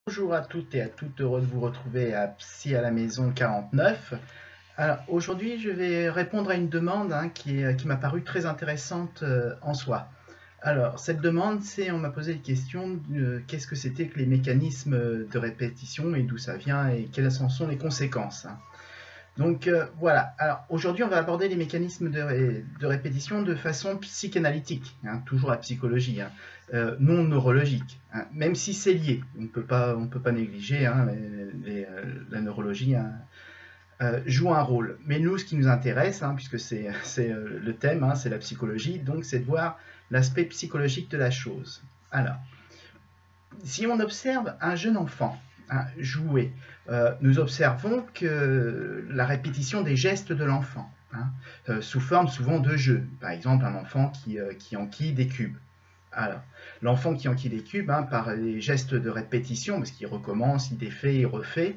Bonjour à toutes et à toutes, heureux de vous retrouver à Psy à la maison 49. Alors aujourd'hui je vais répondre à une demande qui m'a paru très intéressante en soi. Alors cette demande c'est, on m'a posé la question de qu'est-ce que c'était que les mécanismes de répétition et d'où ça vient et quelles en sont les conséquences. Donc voilà, alors aujourd'hui on va aborder les mécanismes de répétition de façon psychanalytique, toujours la psychologie, non neurologique, même si c'est lié, on peut pas négliger, la neurologie joue un rôle. Mais nous ce qui nous intéresse, puisque c'est le thème, c'est la psychologie, donc c'est de voir l'aspect psychologique de la chose. Alors, si on observe un jeune enfant jouer, nous observons que la répétition des gestes de l'enfant, sous forme souvent de jeu. Par exemple, un enfant qui enquille des cubes. Alors, l'enfant qui enquille des cubes, par les gestes de répétition, parce qu'il recommence, il défait, il refait,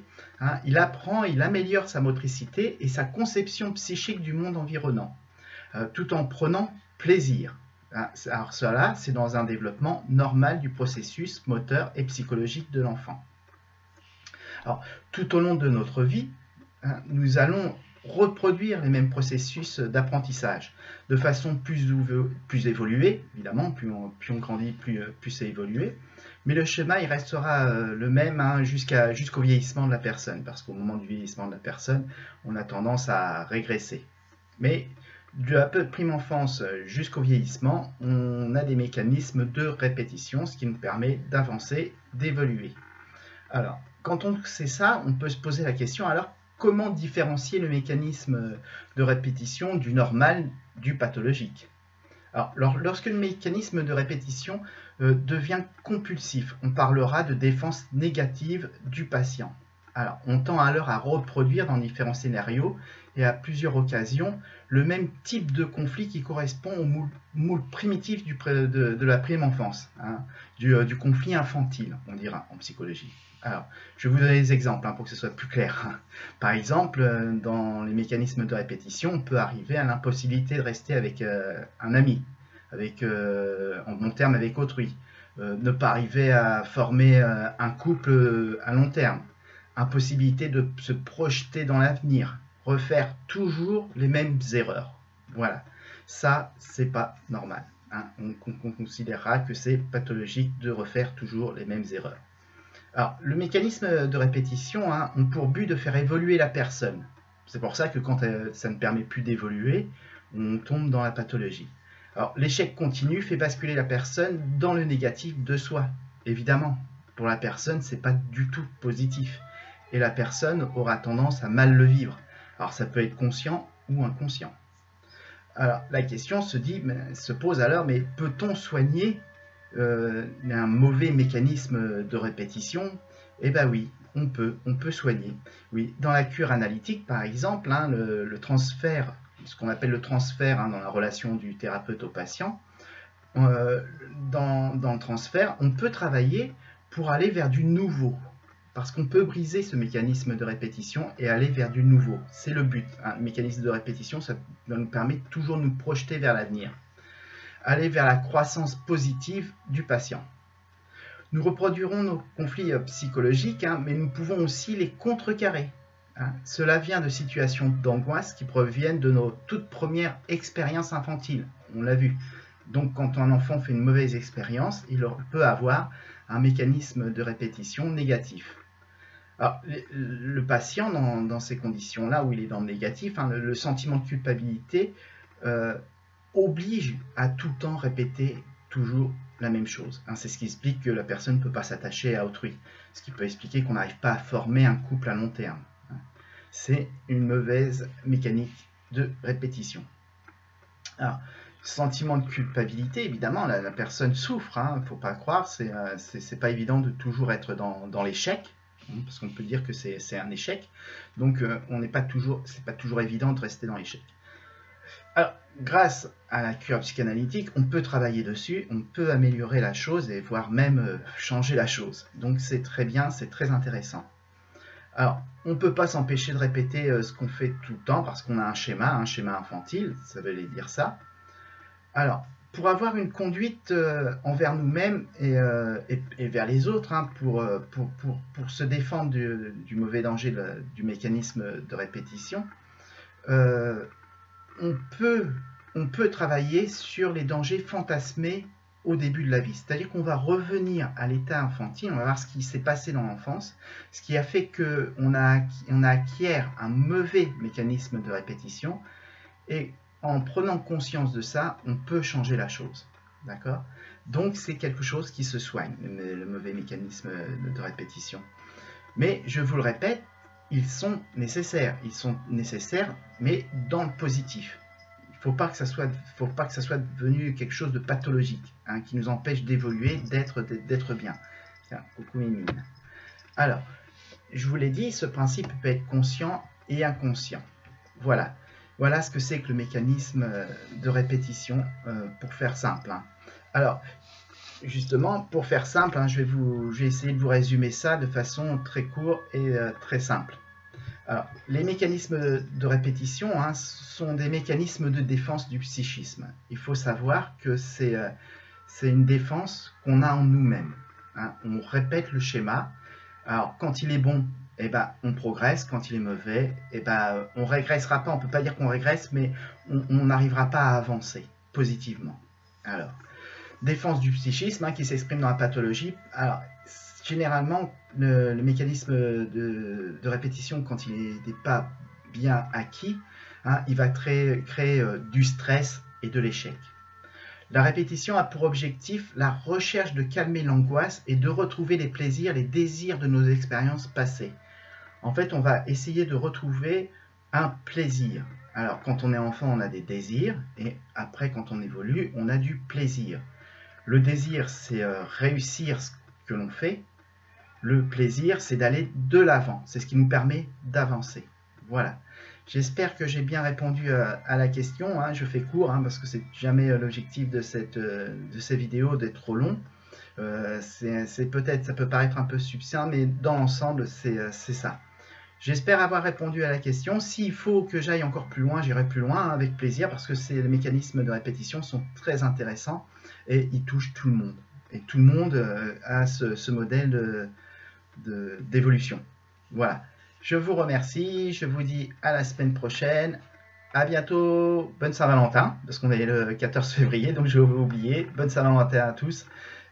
il apprend, il améliore sa motricité et sa conception psychique du monde environnant, tout en prenant plaisir. Alors cela, c'est dans un développement normal du processus moteur et psychologique de l'enfant. Alors, tout au long de notre vie, nous allons reproduire les mêmes processus d'apprentissage de façon plus évoluée, évidemment, plus on grandit, plus c'est évolué, mais le schéma il restera le même jusqu'au vieillissement de la personne, parce qu'au moment du vieillissement de la personne, on a tendance à régresser. Mais de la prime enfance jusqu'au vieillissement, on a des mécanismes de répétition, ce qui nous permet d'avancer, d'évoluer. Alors, quand on sait ça, on peut se poser la question, alors comment différencier le mécanisme de répétition du normal du pathologique? Alors, lorsque le mécanisme de répétition devient compulsif, on parlera de défense négative du patient. Alors, on tend alors à reproduire dans différents scénarios et à plusieurs occasions le même type de conflit qui correspond au moule primitif de la prime enfance, du conflit infantile, on dira en psychologie. Alors, je vais vous donner des exemples pour que ce soit plus clair. Par exemple, dans les mécanismes de répétition, on peut arriver à l'impossibilité de rester avec un ami, en bon terme avec autrui, ne pas arriver à former un couple à long terme, impossibilité de se projeter dans l'avenir, refaire toujours les mêmes erreurs. Voilà, ça, c'est pas normal. On considérera que c'est pathologique de refaire toujours les mêmes erreurs. Alors, le mécanisme de répétition a pour but de faire évoluer la personne. C'est pour ça que quand ça ne permet plus d'évoluer, on tombe dans la pathologie. Alors, l'échec continu fait basculer la personne dans le négatif de soi. Évidemment, pour la personne, ce n'est pas du tout positif. Et la personne aura tendance à mal le vivre. Alors, ça peut être conscient ou inconscient. Alors, la question se pose alors, mais peut-on soigner un mauvais mécanisme de répétition? Eh bien oui, on peut soigner. Oui, dans la cure analytique, par exemple, le transfert, ce qu'on appelle le transfert dans la relation du thérapeute au patient, dans le transfert, on peut travailler pour aller vers du nouveau. Parce qu'on peut briser ce mécanisme de répétition et aller vers du nouveau. C'est le but. Le mécanisme de répétition, ça nous permet toujours de nous projeter vers l'avenir. Aller vers la croissance positive du patient. Nous reproduirons nos conflits psychologiques, mais nous pouvons aussi les contrecarrer. Cela vient de situations d'angoisse qui proviennent de nos toutes premières expériences infantiles. On l'a vu. Donc quand un enfant fait une mauvaise expérience, il peut avoir un mécanisme de répétition négatif. Alors, le patient, dans ces conditions-là où il est dans le négatif, le sentiment de culpabilité oblige à tout le temps répéter toujours la même chose. C'est ce qui explique que la personne ne peut pas s'attacher à autrui. Ce qui peut expliquer qu'on n'arrive pas à former un couple à long terme. C'est une mauvaise mécanique de répétition. Alors, sentiment de culpabilité, évidemment, la personne souffre, il ne faut pas croire, c'est pas évident de toujours être dans l'échec, parce qu'on peut dire que c'est un échec, donc c'est pas toujours évident de rester dans l'échec. Alors, grâce à la cure psychanalytique, on peut travailler dessus, on peut améliorer la chose et voire même changer la chose. Donc c'est très bien, c'est très intéressant. Alors, on ne peut pas s'empêcher de répéter ce qu'on fait tout le temps parce qu'on a un schéma infantile, ça veut dire ça. Alors, pour avoir une conduite envers nous-mêmes et vers les autres, hein, pour se défendre du mauvais danger du mécanisme de répétition, on peut travailler sur les dangers fantasmés au début de la vie. C'est-à-dire qu'on va revenir à l'état infantile, on va voir ce qui s'est passé dans l'enfance, ce qui a fait qu'on acquiert un mauvais mécanisme de répétition, et en prenant conscience de ça, on peut changer la chose. D'accord? Donc c'est quelque chose qui se soigne, le mauvais mécanisme de répétition. Mais je vous le répète, ils sont nécessaires, mais dans le positif. Il ne faut pas que ça soit devenu quelque chose de pathologique, hein, qui nous empêche d'évoluer, d'être bien. Tiens, coucou Mimine. Alors, je vous l'ai dit, ce principe peut être conscient et inconscient. Voilà. Voilà ce que c'est que le mécanisme de répétition, pour faire simple. Hein. Alors, justement, pour faire simple, hein, je vais essayer de vous résumer ça de façon très courte et très simple. Alors, les mécanismes de répétition, hein, sont des mécanismes de défense du psychisme. Il faut savoir que c'est une défense qu'on a en nous-mêmes. Hein. On répète le schéma. Alors, quand il est bon, eh ben, on progresse. Quand il est mauvais, eh ben, on ne régressera pas. On ne peut pas dire qu'on régresse, mais on n'arrivera pas à avancer positivement. Alors, défense du psychisme, hein, qui s'exprime dans la pathologie. Alors, généralement, le mécanisme de répétition, quand il n'est pas bien acquis, hein, il va créer du stress et de l'échec. La répétition a pour objectif la recherche de calmer l'angoisse et de retrouver les plaisirs, les désirs de nos expériences passées. En fait, on va essayer de retrouver un plaisir. Alors, quand on est enfant, on a des désirs, et après, quand on évolue, on a du plaisir. Le désir, c'est réussir ce que l'on fait. Le plaisir, c'est d'aller de l'avant. C'est ce qui nous permet d'avancer. Voilà. J'espère que j'ai bien répondu à la question. Hein. Je fais court, hein, parce que c'est jamais l'objectif de ces vidéos d'être trop long. Peut-être, ça peut paraître un peu succinct, mais dans l'ensemble, c'est ça. J'espère avoir répondu à la question. S'il faut que j'aille encore plus loin, j'irai plus loin, hein, avec plaisir, parce que les mécanismes de répétition sont très intéressants et ils touchent tout le monde. Et tout le monde a ce modèle d'évolution. Voilà. Je vous remercie. Je vous dis à la semaine prochaine. À bientôt. Bonne Saint-Valentin, parce qu'on est le 14 février, donc je vais vous oublier. Bonne Saint-Valentin à tous.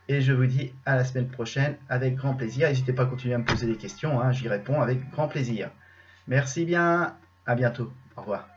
Et je vous dis à la semaine prochaine avec grand plaisir. N'hésitez pas à continuer à me poser des questions, hein, j'y réponds avec grand plaisir. Merci bien, à bientôt, au revoir.